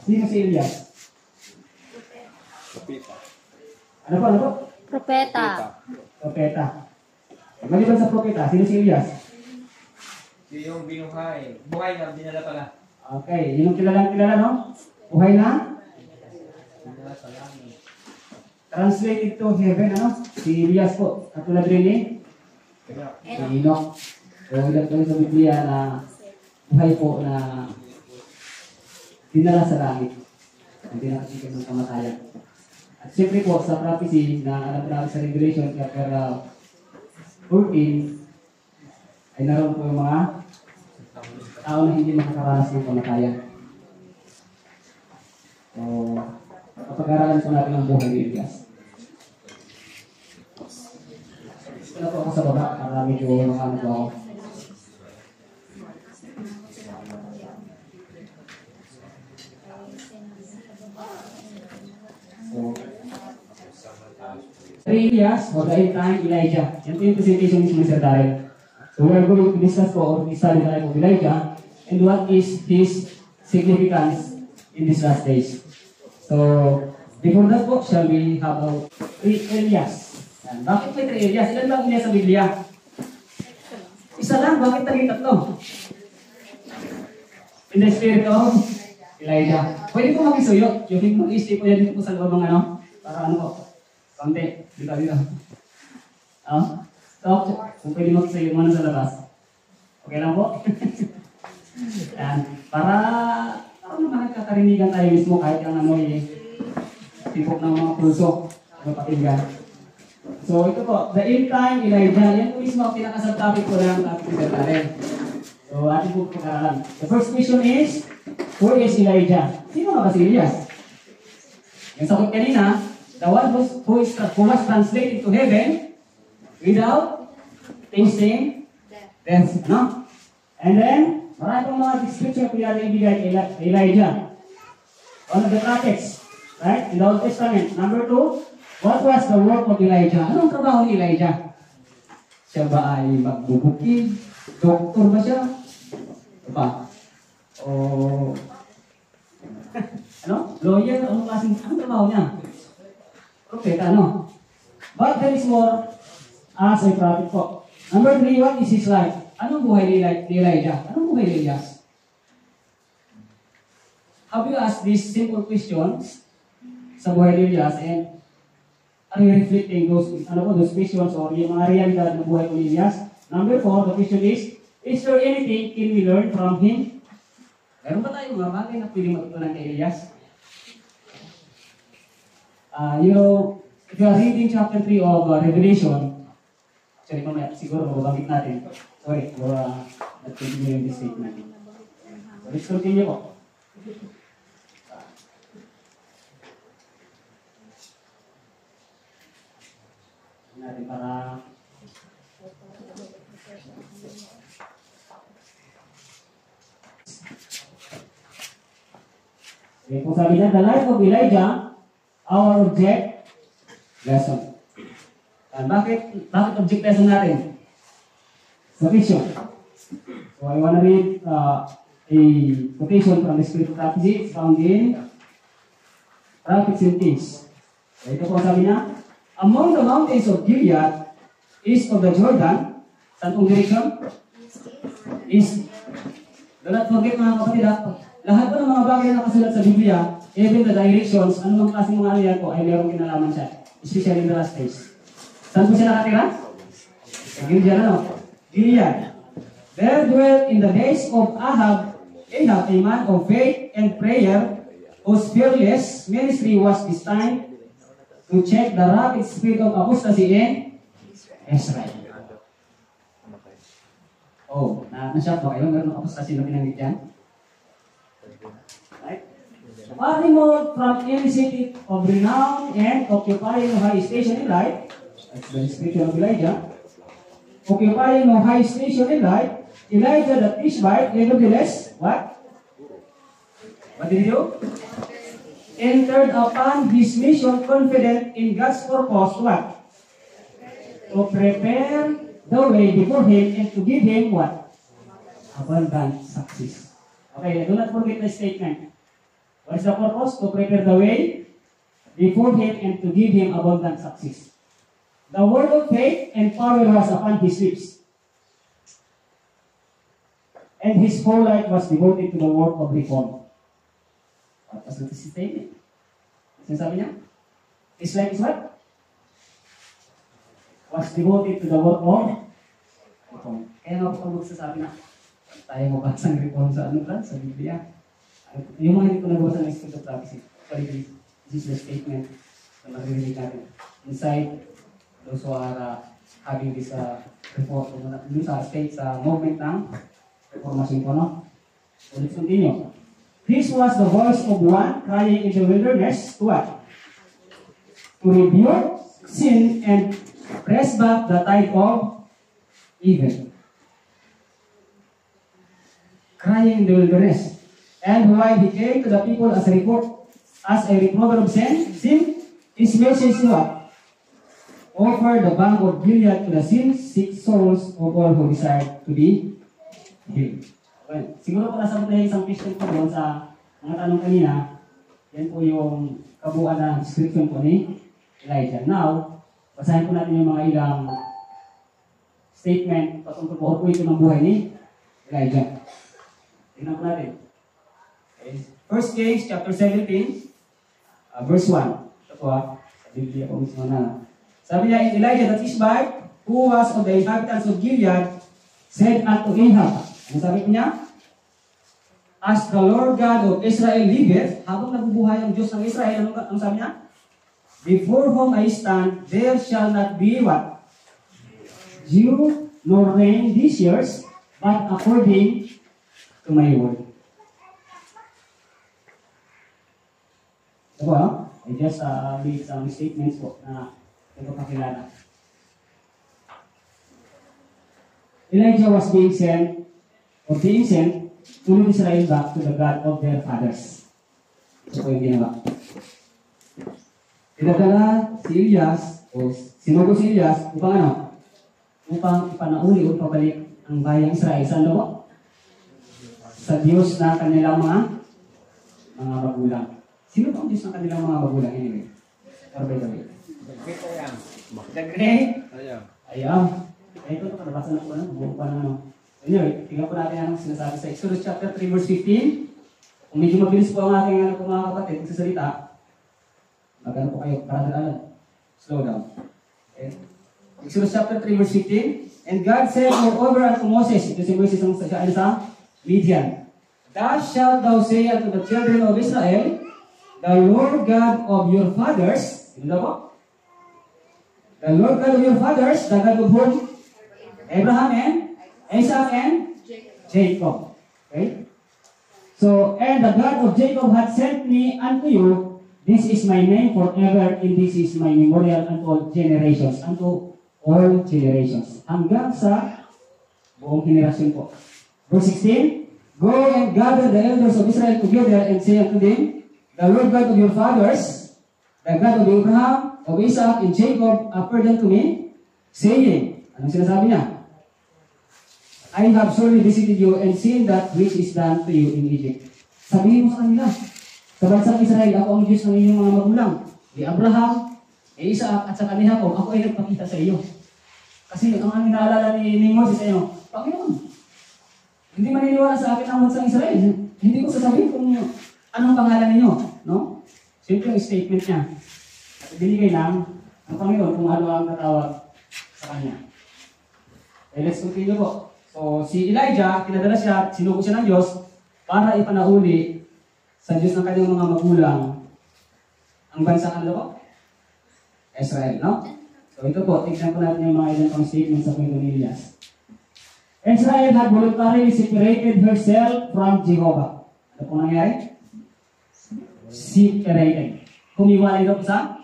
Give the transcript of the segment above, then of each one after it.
Sino si Elias? Propeta. Ano po, ano po? Propeta. Propeta. Maliban sa propeta, sino si Elias? Yung binuhay. Buhay na, dinala pala. Okay, yun ang kilala, no? Buhay na? Dinala sa langit. Translated to heaven, ano? Si Elias po. Katulad rin ni Enoch. So, ilan ko sa Biblia na buhay po na dinala sa langit. Hindi nakasikin ng kamatayan. At siyempre po, sa prophecy na alam natin sa Revelation chapter 14, ay naroon po yung mga tao na hindi makakaranas ng kamatayan. So, kapag-aralan po natin ang buhay ni Elias. Wala po ako sa baba, para medyo ano po ako. Elias, or the end time, Elijah. Yan po yung presentation mismo ni Sir Darrell. So we are going to discuss po or study the life of Elijah and what is his significance in these last days. So, before that po, shall we have a 3 Elias? Yan. Bakit may 3 Elias? Ilan lang Elias sa Biblia? Isa lang, bakit naging tatlo? In the spirit of Elijah. Pwede po mag-isuyot. Yung mag-isip po yan dito po sa loob ng ano, para ano po, konti. Dito. Stop. Kung pwede mag-isuyot mo na sa labas. Okay lang po? Yan. Para naman nagkakarinigan tayo mismo kahit yung ano tipok ng mga pulso ng patinggan. So ito po, the end time Elijah. Yan po mismo ang pinakasab-topic ko ng topic ng natin. So ating po pag-aralan. The first question is, who is Elijah? Sino nga ba si Elias? Yung sagot kanina, the one who was translated to heaven without tasting death. No? And then, marami pong mga description po natin ibigay kay Elijah. One of the prophets, right? In the Old Testament. Number 2, what was the work of Elijah? Anong trabaho ni Elijah? Siya ba ay magbubukid? Doktor ba siya? Diba? O ano? Lawyer? Anong trabaho niya? Propeta, ano? But there is more as a prophet po. Number 3, what is his life? Anong buhay ni Elijah? Anong buhay ni Elias? Have you asked these simple questions sa buhay ni Elias and are you reflecting those questions or yung mga realidad ng buhay ni Elias? Number 4, the question is there anything can we learn from him? Meron ba tayong mga bagay na pwedeng matutunan kay Elias? If you are reading chapter 3 of Revelation, actually, mamaya, siguro mababanggit natin. Sorry, let's continue yung statement. So, let's continue po. Natin para kung sabi niya, the life of Elijah, our object lesson. Bakit object lesson natin? Sufficient. So I want to read a quotation from the Script of Prophecy. It's found in Prophets and Kings. So ito po sabi niya, among the mountains of Gilead, east of the Jordan, saan pong direction? East. Do not forget mga kapatid, lahat po ng mga bagay na nakasulat sa Biblia, even the directions, anumang klaseng mga aliyan po ay mayroong kinalaman siya. Especially in the last days. Saan po siya nakatira? Sa Gilead, ano? Gilead. There dwelt in the days of Ahab, a man of faith and prayer, whose fearless ministry was destined to check the rapid speed of apostasy in Israel. Oh, na-shock ba kayo? Meron ng apostasy na pinanggit dyan? Right? Far removed from any city of renown and occupying a high station in life, that's the description of Elijah, occupying a high station in life, Elijah the Tishbite, nevertheless, what? What did he do? Entered upon his mission confident in God's purpose, what? To prepare the way before him and to give him what? Abundant success. Okay, do not forget the statement. What is the purpose? To prepare the way before him and to give him abundant success. The word of faith and power was upon his lips. And his whole life was devoted to the work of reform. What was the statement? Sinasabi niya? His life is what? Was devoted to the work of reform. Kaya nga po pag magsasabi na tayo mabasa ng reform sa ano ba? Sa Biblia. Yung mga hindi ko nabasa ng Spirit of Prophecy. Actually, this is the statement na maririnig natin. Inside, those who are having this report, dun sa state, sa movement ng reformation po, no? So let's continue. This was the voice of one crying in the wilderness to what? To rebuke sin and press back the tide of evil. Crying in the wilderness. And while he came to the people as a reprover of sin, his message is what? Offer the bank of Gilead to the sin-sick souls of all who desire to be healed. Okay. Siguro po nasagot na yung isang question po doon sa mga tanong kanina. Yan po yung kabuuan ng description po ni Elijah. Now, basahin po natin yung mga ilang statement patungkol po o ito ng buhay ni Elijah. Tingnan po natin. Okay. 1 Kings chapter 17, verse 1. Ito po sa Biblia po mismo na. Sabi niya, Elijah the Tishbite, who was of the inhabitants of Gilead, said unto Ahab. Ano sabi po niya? As the Lord God of Israel liveth, habang nabubuhay ang Diyos ng Israel, ano sabi niya? Before whom I stand, there shall not be what? Dew nor rain these years, but according to my word. Ito po, I just made some statements po na ito kakilala. Elijah was being sent to lead Israel back to the God of their fathers. Ito po yung ginawa. Pinadala si Elias, o sinugo si Elias, upang ano? Upang ipanauli o pabalik ang bayang Israel sa ano? Sa Diyos na kanilang mga magulang. Sino ba ang Diyos ng kanilang mga magulang anyway? Or by the way? The great I am. Ito ito, nabasa na po na. Buong pa na ano. Anyway, tingnan po natin ang sinasabi sa Exodus chapter 3 verse 15. Kung medyo mabilis po ang aking ano po mga kapatid, kung sasalita, magano po kayo, para alam. Slow down. Okay. Exodus chapter 3 verse 15. And God said moreover unto Moses, ito si Moses ang sa Midian, thus shalt thou say unto the children of Israel, the Lord God of your fathers, ano po? The Lord God of your fathers, the God of whom? Abraham and Isaac and Jacob. Okay? So, and the God of Jacob had sent me unto you. This is my name forever, and this is my memorial unto all generations. Unto all generations. Hanggang sa buong generasyon po. Verse 16, go and gather the elders of Israel together and say unto them, the Lord God of your fathers, the God of Abraham, of Isaac, and Jacob, appeared unto me, saying, anong sinasabi niya? I have surely visited you and seen that which is done to you in Egypt. Sabihin mo sa kanila, sa bansang Israel, ako ang Diyos ng inyong mga magulang. Ni Abraham, ni Isaac, at sa kanila ko, ako ay nagpakita sa iyo. Kasi ang aming naalala ni Moses sa iyo, Panginoon, hindi maniniwala sa akin ang bansang Israel. Hindi ko sasabihin kung anong pangalan ninyo. No? Simple yung statement niya. At binigay lang ng Panginoon kung ano ang natawag sa kanya. Okay, let's continue po. So, si Elijah, pinadala siya, sinugo siya ng Diyos para ipanauli sa Diyos ng kanyang mga magulang ang bansang ano po? Israel, no? So, ito po, tignan po natin yung mga ilang pang statements sa kwento ni Elias. Israel had voluntarily separated herself from Jehovah. Ano po nangyari? Separated. Humiwalay daw po sa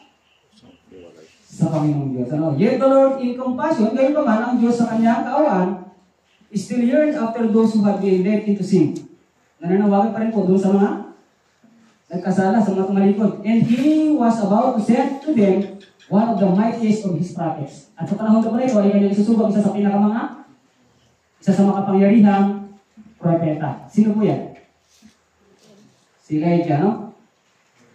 Panginoong Diyos. Ano? Yet the Lord in compassion, gayon pa man ang Diyos sa kanyang kaawaan, still yearns after those who have been led into sin. Nananawagan pa rin po doon sa mga nagkasala, sa mga tumalikod. And He was about to send to them one of the mightiest of His prophets. At sa panahon ko pa rin, ay kanyang isusubok isa sa makapangyarihang propeta. Sino po yan? Si Elijah, no?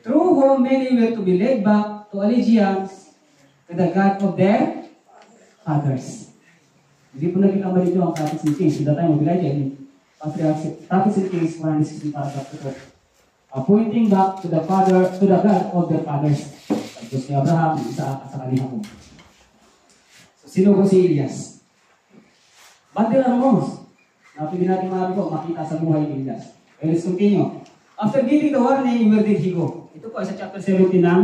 Through whom many were to be led back to allegiance to the God of their fathers. Hindi po nagkakamali ito ang prophets and kings. In the time of Elijah, prophets and kings, 160 paragraph to pointing back to the father, to the God of their fathers. Tapos ni Abraham, Isaac, at sa kanila po. So, sino po si Elias? Ba't din ang Ramos? Napili natin mga po, makita sa buhay ni Elias. Okay, let's continue. After giving the warning, where did he go? Ito po ay sa chapter 17 ng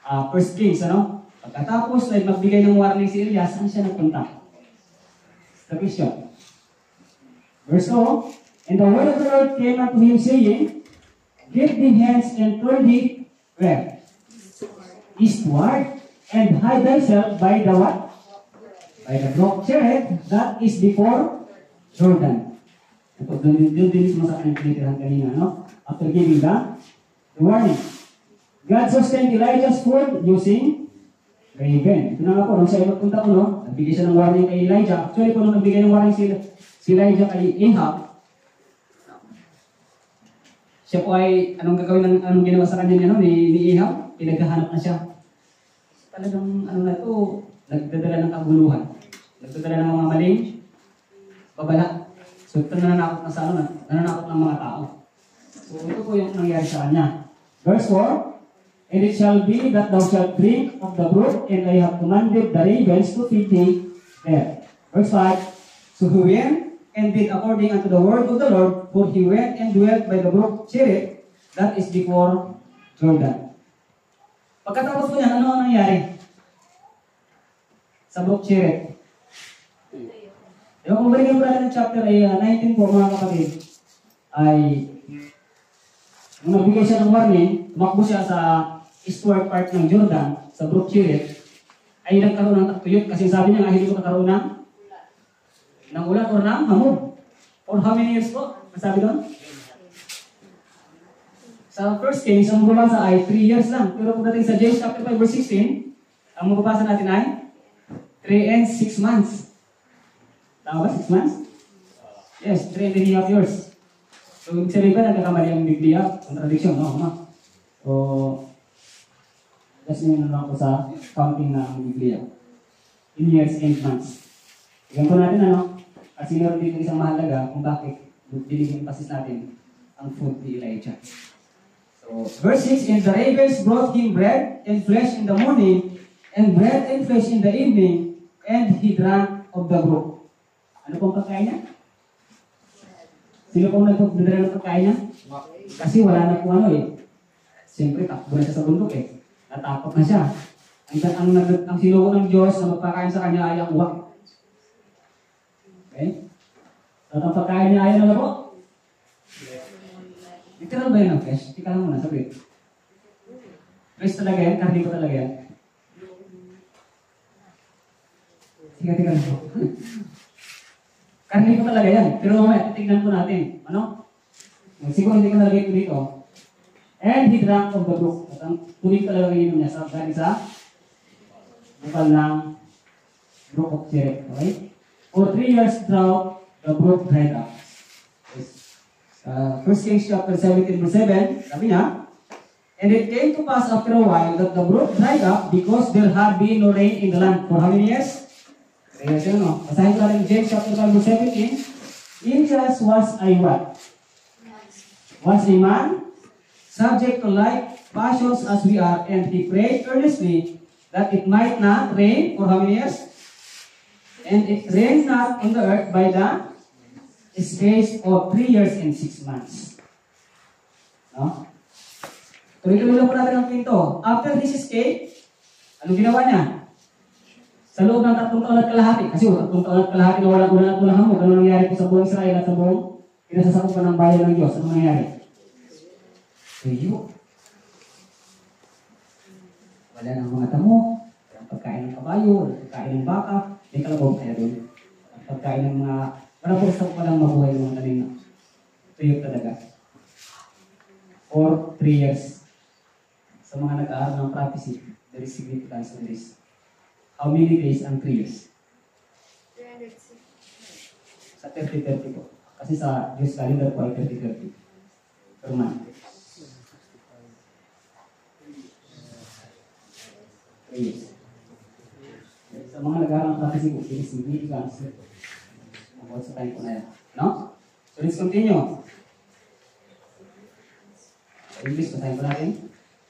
1 Kings, ano? Pagkatapos ay magbigay ng warning si Elias, saan siya nagpunta? The question. Verse 2, and the word of the Lord came unto him, saying, Get thee hence and turn thee where? Eastward, and hide thyself by the what? By the brook Cherith, that is before Jordan. Ito, doon din sa kanyang pinitirahan kanina, no? After giving the warning. God sustained Elijah's food using raven. Ito na nga po, nung siya magpunta ko, no? Nagbigay siya ng warning kay Elijah. Actually po, nung nagbigay ng warning si Elijah kay Ahab, siya po ay, anong ginawa sa kanya niya, no? Ni Ahab? Pinaghahanap na siya. Talagang, na ito, nagdadala ng kaguluhan. Nagdadala ng mga maling babala. So, ito nananakot na sa nananakot ng mga tao. So, ito po yung nangyari sa kanya. Verse 4, and it shall be that thou shalt drink of the brook, and I have commanded the ravens to feed thee there. Verse 5, so he went and did according unto the word of the Lord, for he went and dwelt by the brook Cherith, that is before Jordan. Pagkatapos po niyan, ano ang nangyari? Sa brook Cherith. Kung balikin po natin ng chapter 19 po, mga kapatid, ay nung nagbigay siya ng warning, tumakbo siya sa eastward part ng Jordan, sa brook Cherith, ay nagkaroon ng tagtuyot kasi sabi niya nga hindi ko nagkaroon ng ulan or ng hamog. For how many years po? Masabi doon? Sa first Kings, ang mababasa ay 3 years lang. Pero pagdating sa James chapter 5 verse 16, ang mababasa natin ay 3 and 6 months. Tama ba? 6 months? Yes, 3.5 years. So, ibig sabihin ba, nagkakamali ang Biblia? Contradiction, no? So, just nyo naman ako sa counting na ang Biblia. In years and months. Tignan po natin, kasi meron dito isang mahalaga kung bakit binigyan emphasis natin ang food ni Elijah. So, verse 6, and the ravens brought him bread and flesh in the morning, and bread and flesh in the evening, and he drank of the brook. Ano pong pagkain niya? Sino pong nagdadala ng pagkain niya? Kasi wala na po Siyempre, takbo na siya sa bundok Natakot na siya. Ang sinuko ng Diyos na magpakain sa kanya ay ang uwak. Okay? At ang pagkain niya ay ano na po? Literal ba yun ang flesh? Tika lang muna, sabi. Flesh talaga yan? Karni ko talaga yan? Tika lang po. Karni ko talaga yan. Pero mamaya, titignan po natin. Ano? Siguro hindi ko nalagay ko dito. And he drank of the brook. At ang tulig talaga inom niya sa galing sa bukal ng brook of Cherith. Okay? For 3 years drought, the brook dried up. Yes. 1 Kings chapter 17 verse 7, sabi niya, and it came to pass after a while that the brook dried up because there had been no rain in the land. For how many years? Yes, Basahin ko natin James chapter 5 verse 17. Elias was a what? Was a man subject to like passions as we are, and he prayed earnestly that it might not rain for how many years? And it rained not on the earth by the space of 3 years and 6 months. No? Tuloy-tuloy lang po natin ang pinto. After his escape, anong ginawa niya? Sa loob ng 3 taon at kalahati, kasi 3 taon at kalahati na walang ulan at walang hamog, ano nangyari po sa buong Israel at sa buong pinasasakupan ng bayan ng Diyos? Ano nangyari? Tuyo. Wala ng mga tamo, walang pagkain ng kabayo, walang pagkain ng baka, may kalabaw kaya doon. Walang pagkain ng mga, wala po sa palang mabuhay ng mga tanim na tuyo talaga. For 3 years. Sa mga nag-aaral ng prophecy, there is significance in this. How many days ang 3 years? 360. Sa 30-30 po. Kasi sa Diyos calendar po ay 30-30 per month. Yes. Sa mga nag-aaral ng prophecy, it is significant. About sa time ko na yan. No? So let's continue. English, basahin ko natin.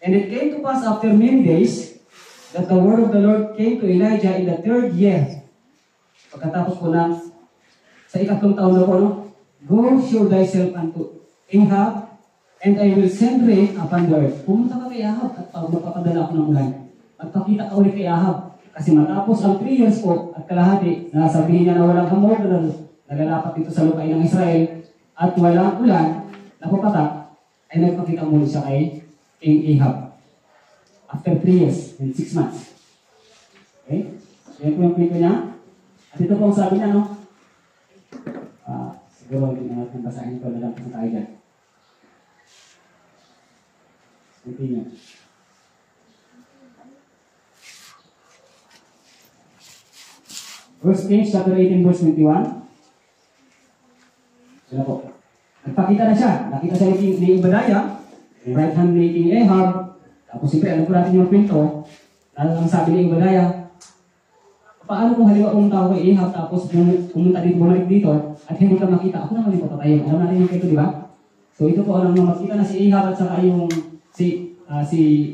And it came to pass after many days that the word of the Lord came to Elijah in the 3rd year. Pagkatapos po ng sa 3 taon na po, no? Go show thyself unto Ahab, and I will send rain upon the earth. Pumunta ka kay Ahab at magpapadala ako ng ulan. Magpakita ka ulit kay Ahab. Kasi matapos ang 3 years po at kalahati, na sabihin niya na walang hamog na nalalapat dito sa lupain ng Israel at walang ulan na pupatak, ay nagpakita muli siya kay King Ahab. After 3 years and 6 months. Okay? So yan po yung kwento niya. At ito po ang sabi niya, no? Siguro hindi na natin basahin ko na lang po tayo dyan. Continue. First Kings chapter 18 verse 21. Sila po. Nagpakita na siya. Nakita siya ni Obadiah, yung right hand ni King Ahab. Tapos siyempre, alam po natin yung kwento. Ang sabi ni Obadiah, paano kung halimbawa pumunta ako kay Ahab tapos pumunta dito, bumalik dito at hindi ka makita, ako naman yung patatayin. Alam natin yung kwento, di ba? So ito po, alam mo, makita na si Ahab at saka yung si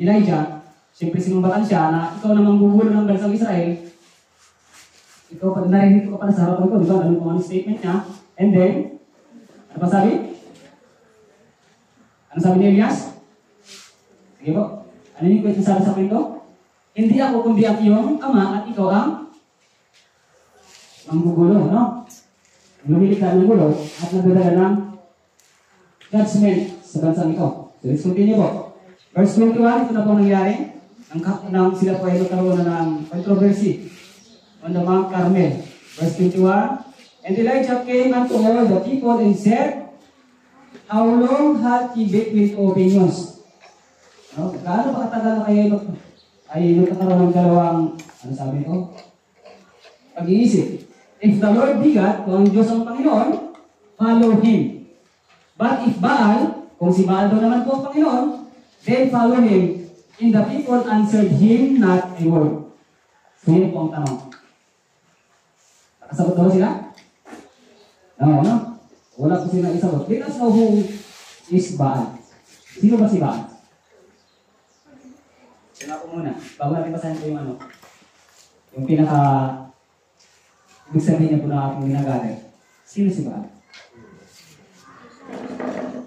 Elijah, siyempre sinumbatan siya na ikaw namang gugulo ng bansang Israel. Ikaw pa, narinig ko pa pala sa harapan ko, di ba? Alam ko ang statement niya. And then, ano pa sabi? Ano sabi ni Elias? Sige po. Ano yung kwento sabi sa kwento? Hindi ako kundi ang iyong ama at ikaw ang gugulo, no? Lumilikha ng gulo at nagdadala ng judgment sa bansang ito. So let's continue po. Verse 21, ito na po nangyari. Nang sila po ay nagkaroon na ng controversy on the Mount Carmel. Verse 21, and Elijah came unto all the people and said, how long hath ye between two opinions? No? Gaano pa katagal na kayo ay nagkakaroon ng dalawang, ano sabi ito? Pag-iisip. If the Lord be God, kung ang Diyos ang Panginoon, follow Him. But if Baal, kung si Baal daw naman po ang Panginoon, then follow Him. And the people answered Him not a word. So yun po ang tanong. Nakasagot daw sila? No. Wala po sila isagot. Let us know who is Baal. Sino ba si Baal? Sina ko muna. Bago natin basahin ko yung ano. Yung pinaka ibig sabihin niya po na aking ginagalit. Sino si Baal?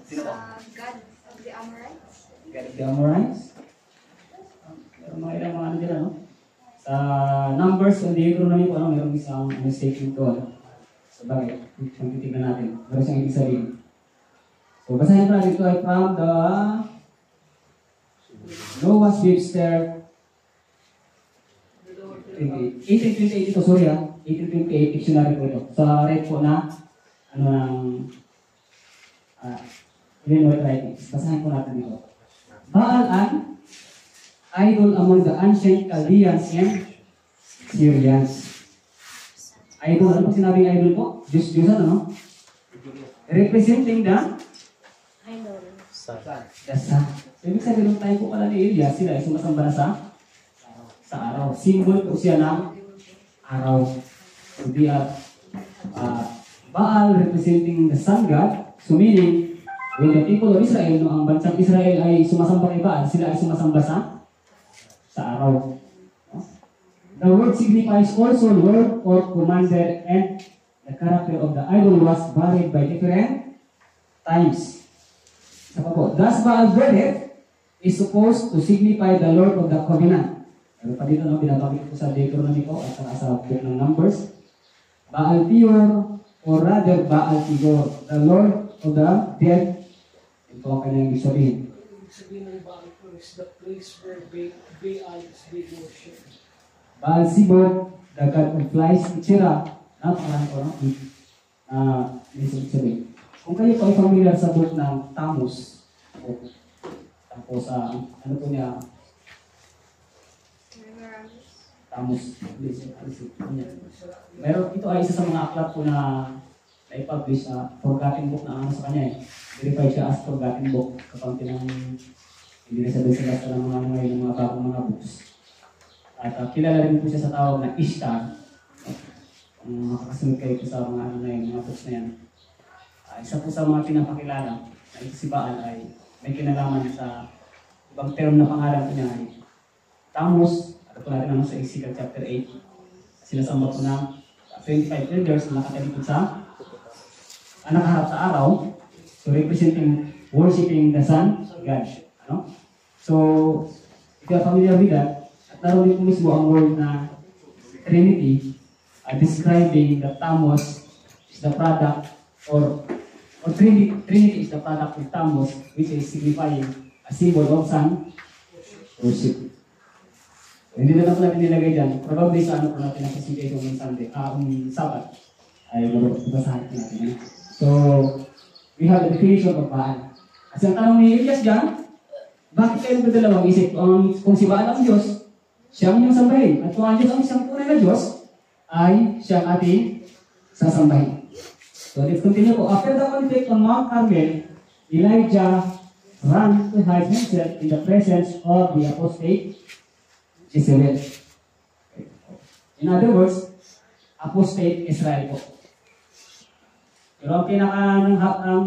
Sino po? God of the Amorites. God of the Amorites? Pero mga ilang mga ano dyan, no? Sa Numbers, o Deuteronomy po, mayroong isang statement doon. So bagay, kung titignan natin, meron siyang ibig sabihin. So basahin po natin ito ay from the Noah's Webster 1828 ito, sorry 1828 dictionary po ito. Sa red po na ano ng Illinois writings. Basahin po natin ito. Baal an idol among the ancient Chaldeans and Syrians. Idol, ano po sinabing idol po? Diyos-Diyosan, ano? Representing the sun. So, ibig sabihin ng tayo po pala ni Elias, sila ay sumasamba na sa araw. Symbol po siya ng araw. So, Baal representing the sun god. So, meaning, when the people of Israel, no, ang bansang Israel ay sumasamba kay Baal, sila ay sumasamba sa araw. The word signifies also word or commander, and the character of the idol was varied by different times. Saka po, thus Baal Bereth is supposed to signify the Lord of the Covenant. Pero pa dito, no, binabanggit ko sa Deuteronomy ko at sa book ng Numbers. Baal Peor, or rather Baal Tigor, the Lord of the dead. Ito ang kanyang ibig sabihin. Sabihin ng Baal Peor is the place where Baal is being worshipped. Baal Zebub, the god of flies, Itira. Napakaraan ko, no? Ibig sabihin. Kung kayo po ay familiar sa book ng Tammuz, tapos ano po niya? Tammuz. Meron, ito ay isa sa mga aklat po na na-publish na forgotten book na ano sa kanya eh. Verified siya as forgotten book kapag hindi na sabihin sa lasta ng mga bagong mga books. At kilala rin po siya sa tawag na Ishtar. Kung makakasunod kayo po sa mga ano na yun, mga books na yan. Isa po sa mga pinapakilala na ito si Baal ay may kinalaman sa ibang term na pangalan po niya ay Tammuz. At po natin naman sa Ezekiel chapter 8. Sinasamba po ng 25 elders na nakatalikod sa nakaharap sa araw. So representing, worshiping the sun, God. Ano? So, if you are familiar with that, at naroon din po mismo ang word na Trinity, describing the Tammuz is the product, or Trinity is the product of Tammuz, which is signifying a symbol of sun worship. Hindi na lang po natin nilagay dyan. Probably sa ano po natin ang presentation ng Sunday, Sabat, ay babasahin natin. So, we have the definition of Baal. Kasi ang tanong ni Elias dyan, bakit kayo nagdadalawang isip? Kung si Baal ang Diyos, siya ang inyong sambahin. At kung ang Diyos ang isang tunay na Diyos, ay siya ang ating sasambahin. So let's continue po. After the conflict on Mount Carmel, Elijah ran to hide himself in the presence of the apostate Jezebel. In other words, apostate Israel po. Pero ang ang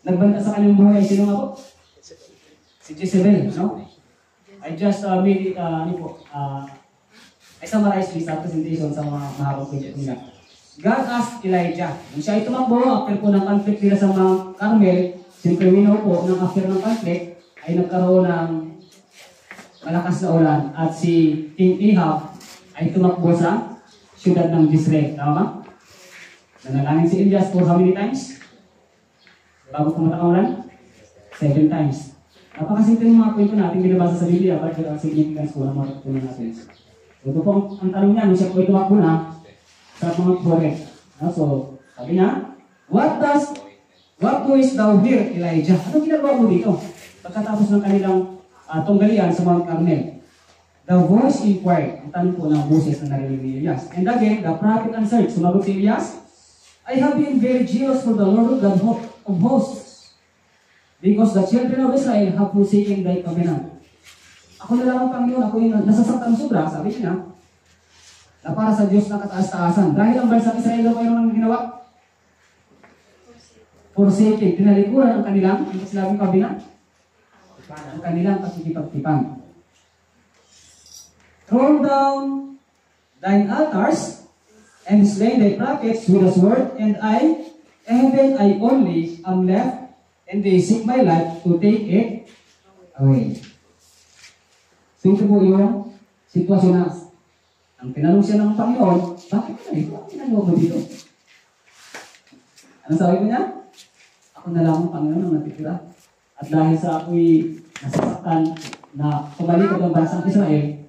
nagbanta sa kanyang buhay ay sino nga po? Si Jezebel, no? I just made it, I summarize this presentation sa mga mahabang kwento nila. God asked Elijah, nung siya ay tumakbo, after po ng conflict nila sa Mount Carmel, siyempre winaw po, ng after ng conflict, ay nagkaroon ng malakas na ulan, at si King Ahab ay tumakbo sa siyudad ng Jezreel. Tama? Nanalangin si Elias for how many times? Bago pumunta ang ulan? 7 times. Napakasimple ng mga kwento natin binabasa sa Biblia, but ang significance po ng mga kwento natin. So ito po ang tanong niya, nung siya po ay tumakbo na sa mga forest. So, sabi niya, what doest thou here, Elijah? Anong ginagawa mo dito? Pagkatapos ng kanilang tunggalian sa Mount Carmel. The voice inquired, ang tanong po ng boses na narinig ni Elias. And again, the prophet answered, sumagot si Elias, I have been very jealous for the Lord God of hosts, because the children of Israel have forsaken thy covenant. Ako na lang ang Panginoon, ako yung nasasaktan sobra, sabi niya, na para sa Diyos na kataas-taasan. Dahil ang bansang Israel ay mayroon ng ginawa? Forsaken, tinalikuran ang kanilang, ang sinabing covenant, ang kanilang pakikipagtipan. Throw down thine altars, and slay thy prophets with a sword, and even I only am left, and they seek my life to take it away. So ito po yung sitwasyon na ang tinanong siya ng Panginoon, bakit ka na ito? Ang ginagawa mo dito? Anong sabi ko niya? Ako na lang ang Panginoon ang natitira. At dahil sa ako'y nasasaktan na kumalikod ang bansang Israel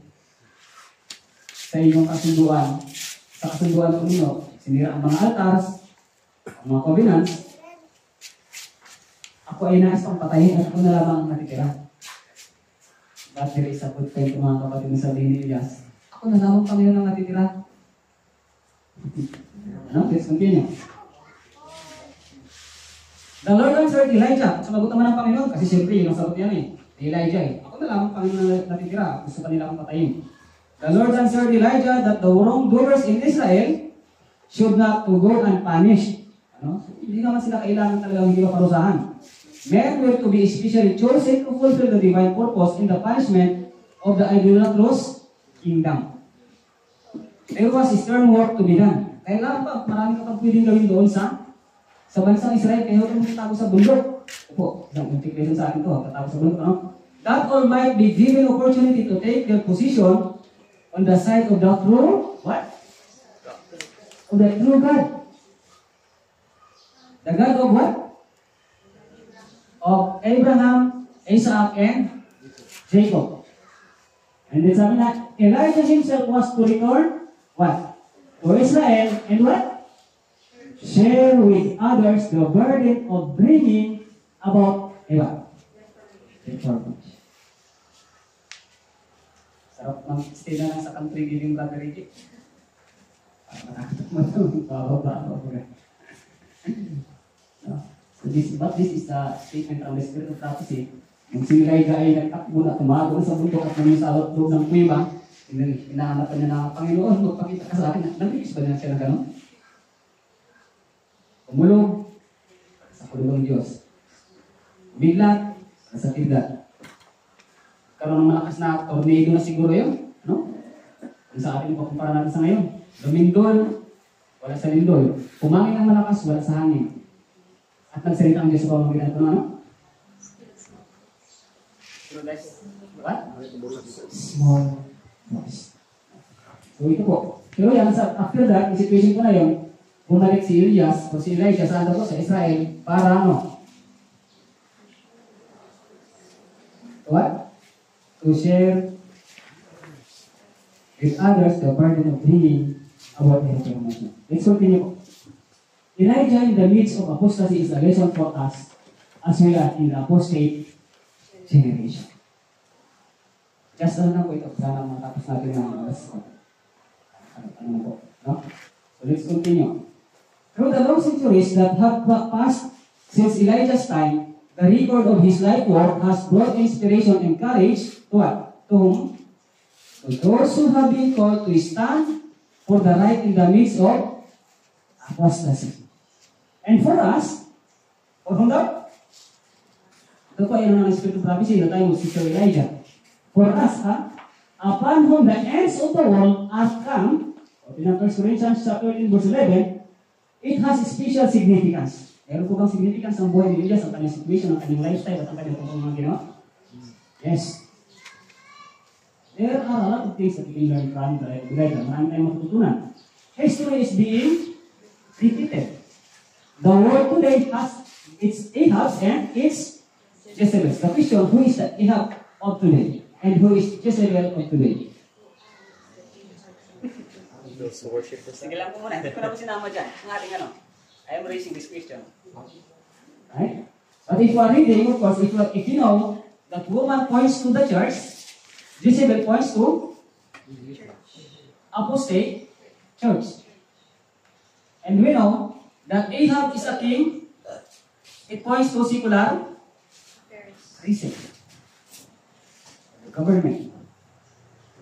sa inyong kasunduan, sa kasunduan ko ninyo, sinira ang mga altars, ang mga covenants, ako ay nais pang patayin at ako na lamang ang natitira. But there is a good point mga kapatid na sabihin ni Elias, ako na lamang Panginoon ang natitira. Ano? Let's continue. The Lord answered Elijah. Sumagot naman ng Panginoon kasi siyempre yun ang sagot niya Elijah ako na lamang Panginoon ang natitira. Gusto pa nila akong patayin. The Lord answered Elijah that the wrongdoers in Israel should not to go unpunished. Ano? So, hindi naman sila kailangan talagang hindi maparusahan. Men were to be especially chosen to fulfill the divine purpose in the punishment of the idolatrous kingdom. There was stern work to be done. Kailangan pa, marami ka pang pwedeng gawin doon sa bansang Israel. Kaya huwag tago sa bundok. Opo, isang implication sa akin ito, tatago sa bundok. No? That all might be given opportunity to take their position on the side of the true, what? Of the true God. The God of what? Of Abraham, Isaac, and Jacob. And then sabi na, Elijah himself was to return, what? To Israel, and what? Share with others the burden of bringing about, what? Reformation. Sarap mag-stay na lang sa country living, Brother Ricky. So this is the statement from the Spirit of Prophecy. Yung si Elijah ay nagtakbo na tumago sa bundok at namisalot loob ng kuweba. Hinahanapan niya na, Panginoon, magpakita ka sa akin. Nabigis ba niya siya na gano'n? Umulog sa kulong Diyos. Bigla sa tiblat. Karoon ng malakas na tornado na siguro yun. Ano? Kung sa atin, pakumpara natin sa ngayon. Lumindol, wala sa lindol. Pumangin ang malakas, wala sa hangin. At nagsalita ang Diyos sa pamamagitan ko ano? What? Small voice. So ito po. Pero yan, after that, yung situation ko na yun, bumalik si Elias o si Elijah saan daw sa Israel para ano? What? To share with others the burden of bringing about the reformation. Let's continue po. Elijah in the midst of apostasy is a lesson for us as well as in the apostate generation. Just ano na po ito. Sana matapos natin ng oras ko. Ano po? No? So let's continue. Through the long centuries that have passed since Elijah's time, the record of his life work has brought inspiration and courage to what? To whom? To those who have been called to stand for the right in the midst of apostasy. And for us, for whom daw? Ito po yung mga Spirit of Prophecy na tayo si Sir Elijah. For us, upon whom the ends of the world are come, in 1 Corinthians chapter 13, verse 11, it has special significance. Meron po bang significance ang buhay ni Elias, ang kanyang situation, ang kanyang lifestyle, at ang kanyang mga ginawa? Yes. There are a lot of things that we can learn from Elijah. Marami tayong matututunan. History is being repeated. The world today has its Ahabs and its Jezebels. The question, who is the Ahab of today? And who is Jezebel of today? Sige lang po muna. Hindi ko na po sinama dyan. Ang ating ano. I am raising this question. Right? But if you are reading, of course, if you know that woman points to the church, Jezebel points to apostate church. And we know that Ahab is a king. It points to secular reason. The government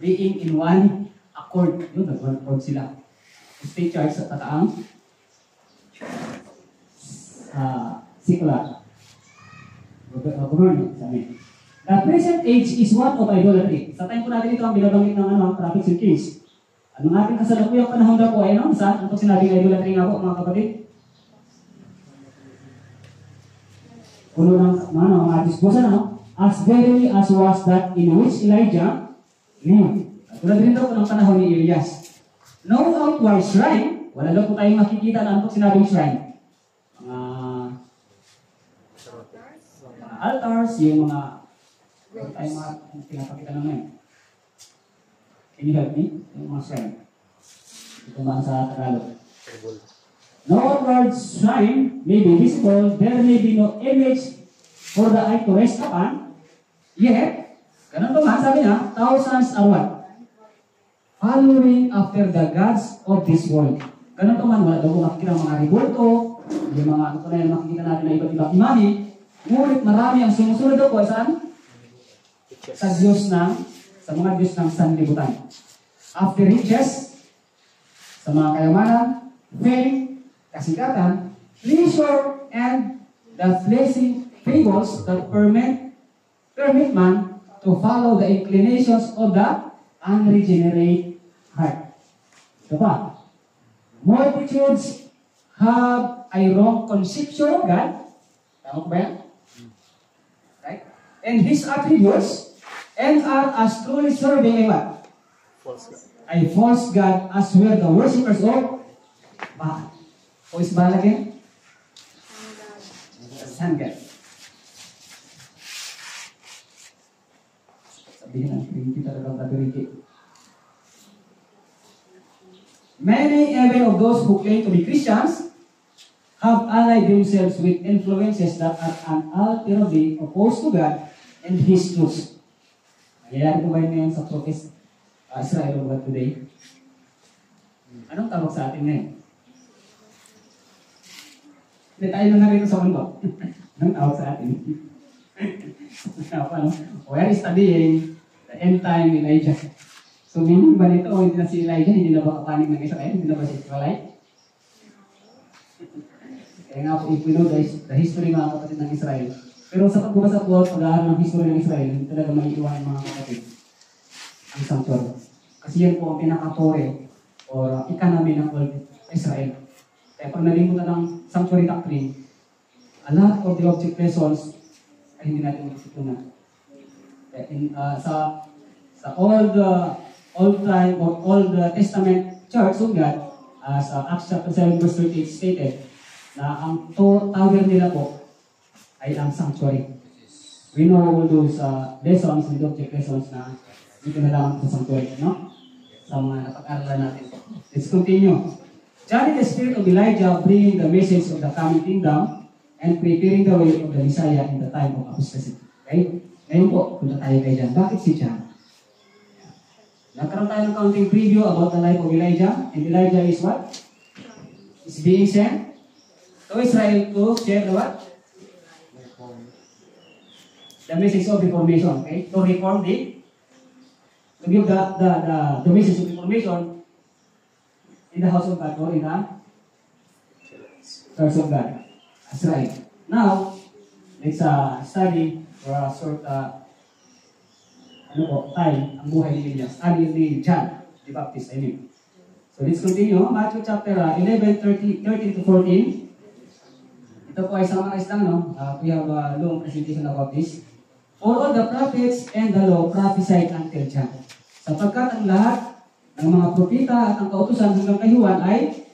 being in one accord. Yun, nag-one accord sila. State church sa tataang secular government. Sabi. The present age is one of idolatry. Sa time po natin ito ang binabanggit ng prophets and kings. Ang ating kasalukuyang panahon daw po ay ano? Saan? Ang sinabing idolatry nga po mga kapatid? Puno ng mga diskusyon, ano? As verily as was that in which Elijah lived. At tulad rin daw po ng panahon ni Elias. No outward shrine, wala daw po tayong makikita na ano po sinabing shrine. Mga altars, yung mga tayong mga pinapakita naman. Can you help me? Yung mga shrine. Ito ba sa Tagalog? No outward shrine may be visible, there may be no image for the eye to rest upon, yet, ganun pa man, sabi niya, thousands are what? Following after the gods of this world. Ganun pa man, wala daw makikita ng mga ribulto, yung mga ano na yung makikita natin na iba't ibang imahe, ngunit marami ang sumusunod daw po, saan? Sa Diyos sa mga Diyos ng sanlibutan. After riches, sa mga kayamanan, fame, kasikatan, leisure, and the fleshly fables that permit man to follow the inclinations of the unregenerate heart. Ito pa. Multitudes have a wrong conception of God. Tama ko ba yan? Right? And His attributes, and are as truly serving a what? False God. A false God as were the worshippers of Baal. Who is Baal again? The sun God. Sabihin ang creepy talagang katiriki. Many even of those who claim to be Christians have allied themselves with influences that are unalterably opposed to God and His truth. Nangyayari ko ba yun ngayon sa protest Israel over today? Anong tawag sa atin ngayon? Hindi tayo na narito sa mundo. Anong tawag sa atin? We are studying the end time Elijah. So, meaning ba nito, hindi na si Elijah, hindi na ba kapanig ng Israel? Hindi na ba si Israelite? Kaya nga po, if we know the history mga kapatid ng Israel, pero sa pagbabasa po, pag-aaral ng history ng Israel, hindi talaga maiiwan mga kapatid ang sanctuary. Kasi yan po ang pinaka-core or economy ng old Israel. Kaya pag nalimutan ng sanctuary doctrine, a lot of the object lessons ay hindi natin matutunan. Sa old time or Old Testament Church of God, sa Acts chapter 7 verse 38 stated na ang tower nila po ay ang sanctuary. We know all those lessons and object lessons na hindi kinalaman sa sanctuary, no? Sa mga napag-aralan natin. Let's continue. Johnny the spirit of Elijah bringing the message of the coming kingdom and preparing the way of the Messiah in the time of apostasy. Okay? Ngayon po, punta tayo kay John. Bakit si John? Nagkaroon tayo ng counting preview about the life of Elijah. And Elijah is what? Is being sent to Israel to share the what? The message of reformation. Okay? To reform to give the message of reformation in the house of God or in the church of God. That's right. Now, let's study for a short time ang buhay ni Elias. Ni John the Baptist, I mean. So let's continue. Matthew chapter 11, 13 to 14. Ito po ay summarize lang, no? We have a long presentation about this. For all the prophets and the law prophesied until John. Sapagkat ang lahat ng mga propeta at ang kautusan hanggang kay Juan ay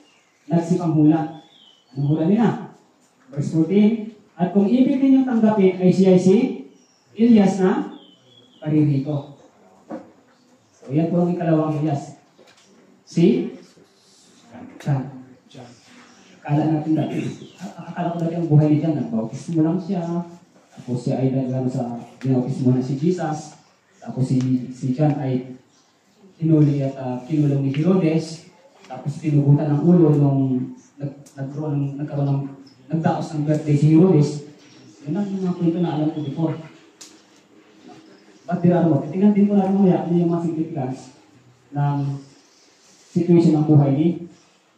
nagsipanghula. Anong hula nila? Verse 14. At kung ibig ninyong tanggapin ay siya si Elias na paririto. So yan po ang ikalawang Elias. Si John. Akala natin dati. Akala ko dati ang buhay ni John. Nagbautismo lang siya. Tapos siya ay nagano sa binautismo na si Jesus. Tapos si John ay hinuli at kinulong ni Herodes. Tapos tinugutan ng ulo nung nagdaos ng birthday si Herodes. Yun ang mga kwento na alam ko before. But there are more. Tingnan din ko natin mamaya ano yung mga significance ng situation ng buhay ni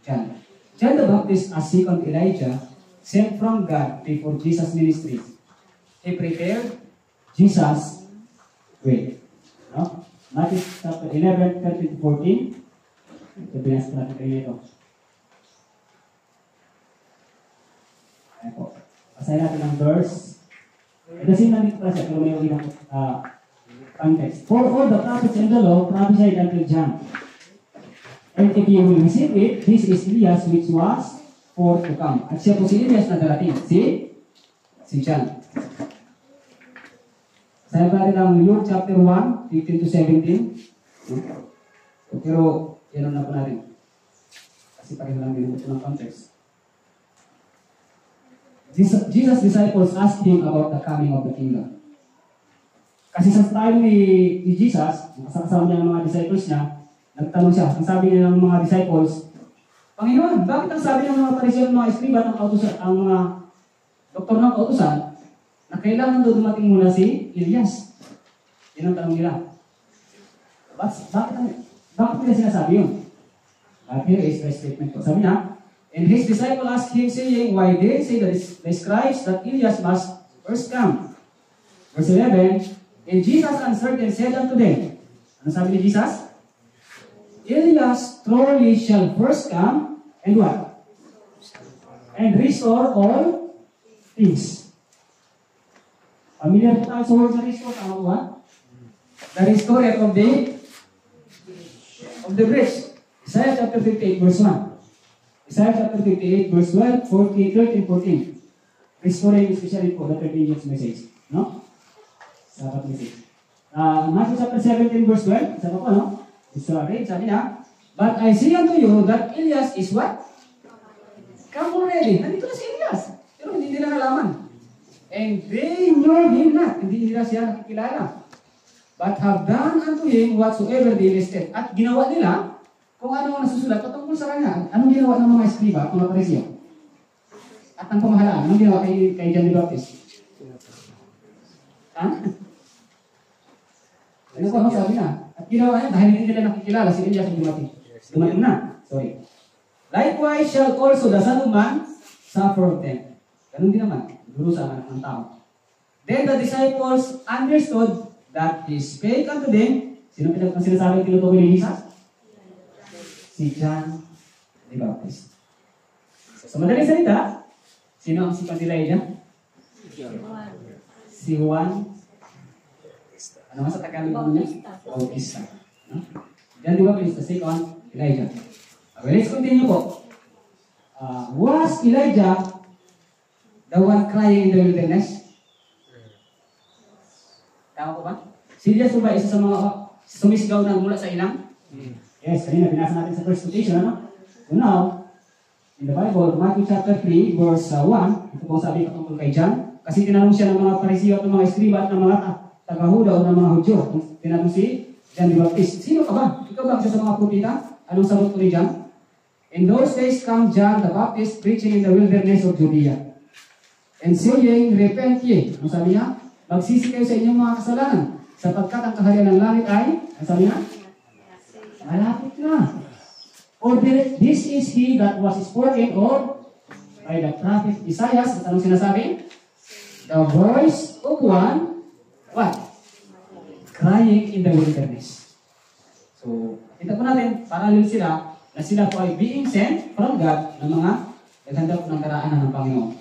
John. John the Baptist, as second Elijah, sent from God before Jesus' ministry. He prepared Jesus' way. No? Matthew chapter 11, 13 to 14. Ito binasa ko natin kayo ito. Ayan po. Basahin natin ang verse. Ito sinandito pala siya, pero may ulit context. For all the prophets and the law prophesied until John. And if you will receive it, this is Elias which was for to come. At siya po si Elias na darating. Si John. Sabi natin ang Luke chapter 1, 15 to 17. Pero, yan na po natin. Kasi pareho lang din ito ng context. Jesus' disciples asked him about the coming of the kingdom. Kasi sa time ni Jesus, kasama niya ng mga disciples niya, nagtanong siya. Ang sabi niya ng mga disciples, Panginoon, bakit ang sabi ng mga Pariseo, mga eskriba, ang mga doktor ng kautusan, na kailangan doon dumating muna si Elias? Yan ang tanong nila. Bakit nila sinasabi yun? Here is the statement po. Sabi niya, and his disciple asked him, saying, why they say that the scribes that Elias must first come. Verse 11, and Jesus answered and said unto them, ano sabi ni Jesus? Elias truly shall first come, and what? And restore all things. Familiar po tayo sa word na restore, tama po ba? The restorer of the bridge. Isaiah chapter 58 verse 1. Isaiah chapter 58 verse 12, 13, 14. Restoring especially po the 13 angels message. No? Sabat message. Matthew chapter 17 verse 12. Sabi po, no? Sorry, sabi niya, but I say unto you that Elias is what? Come already. Nandito na si Elias. Pero hindi nila nalaman. And they knew him not. Hindi nila siya nakikilala. But have done unto him whatsoever they listed. At ginawa nila kung ano ang nasusulat patungkol sa kanya. Anong ginawa ng mga eskriba, mga Pariseo? At ang pamahalaan, anong ginawa kay John the Baptist? Ha? Ano po, sabi na? At ginawa yan dahil hindi nila nakikilala si Elias ang dumating. Dumating na. Sorry. Likewise shall also the Son of Man suffer of them. Ganun din naman. Durusa ng tao. Then the disciples understood that he spake unto them. Sino ang sinasabing tinutukoy ni Jesus? Si John the Baptist. Sa madaling salita, sino ang si Elijah? Si Juan. Ano nga sa Tagalog niya? Bautista. John the Baptist, the second Elijah. Okay, let's continue po. Was Elijah the one crying in the wilderness? Tama po ba? Si Elias po ba isa sa mga sumisigaw na mula sa ilang? Yes, kanina binasa natin sa first quotation, ano? So now, in the Bible, Matthew chapter 3, verse 1, ito po sabi patungkol kay John, kasi tinanong siya ng mga Pariseo at ng mga Eskriba at ng mga taga-Huda o ng mga Hudyo. Tinanong si John the Baptist, sino ka ba? Ikaw ba isa sa mga propeta? Anong sagot ko ni John? In those days come John the Baptist preaching in the wilderness of Judea, and saying, repent ye. Ano sabi niya? Magsisi kayo sa inyong mga kasalanan, sapagkat ang kaharian ng langit ay, ano sabi niya? Malapit na. For this is he that was spoken of by the prophet Isaiah. At anong sinasabi? The voice of one, what? Crying in the wilderness. So, kita po natin, parallel sila, na sila po ay being sent from God ng mga naghandap ng karaanan ng Panginoon.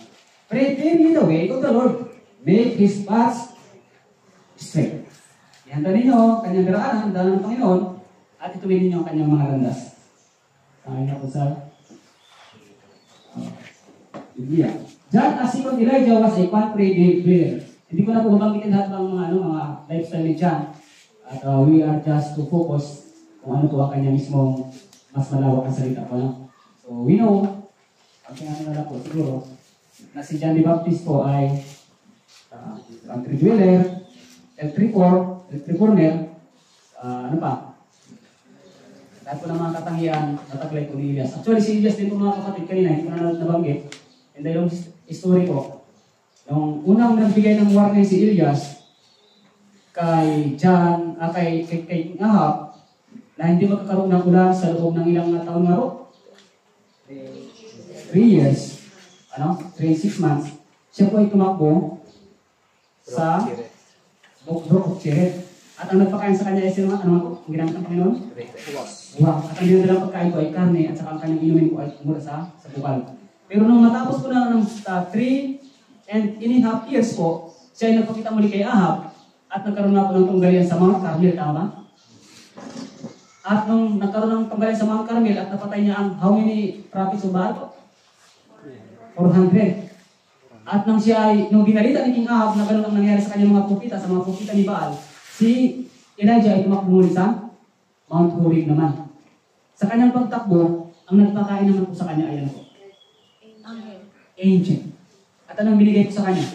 Prepare ye the way of the Lord. Make His paths straight. Ihanda ninyo kanyang daraanan, dala ng Panginoon, at ituloy ninyo ang kanyang mga landas. Sabi na po sa Biblia. John, as second Elijah, was a country dweller. Hindi ko na po mabanggitin lahat ng mga lifestyle ni John. At we are just to focus kung ano po ang kanya mismong mas malawak ang salita po. No? So we know, ang pinakilala po siguro, na si John the Baptist po ay country dweller, reformer, ano pa? Lahat po ng mga katangian, nataglay po ni Elias. Actually, si Elias din po mga kapatid kanina, hindi ko na nabanggit. And yung story po, yung unang nagbigay ng warning si Elias kay John, kay Ahab, na hindi magkakaroon ng ulan sa loob ng ilang taon nga po. 3 years. 3 and 6 months. Siya po ay tumakbo sa Brook of Cherith. At ang nagpakain sa kanya ay sino? Ano ang ginamit ng Panginoon? Buwak. At ang dinadalang pagkain ko ay karne at saka ang kanyang inumin ko ay mula sa bukal. Pero nung matapos ko na ng 3.5 years po, siya ay nagpakita muli kay Ahab at nagkaroon na po ng tunggalian sa Mount Carmel. Tama ba? At nung nagkaroon ng tunggalian sa Mount Carmel at napatay niya ang how many prophets of Baal po? 400. At nang nung binalita ni King Ahab na gano'n ang nangyari sa kanyang mga propita, sa mga propita ni Baal, si Elijah ay tumakbo muli sa Mount Horeb naman. Sa kanyang pagtakbo, ang nagpakain naman po sa kanya ay ano po? Angel. At anong binigay ko sa kanya?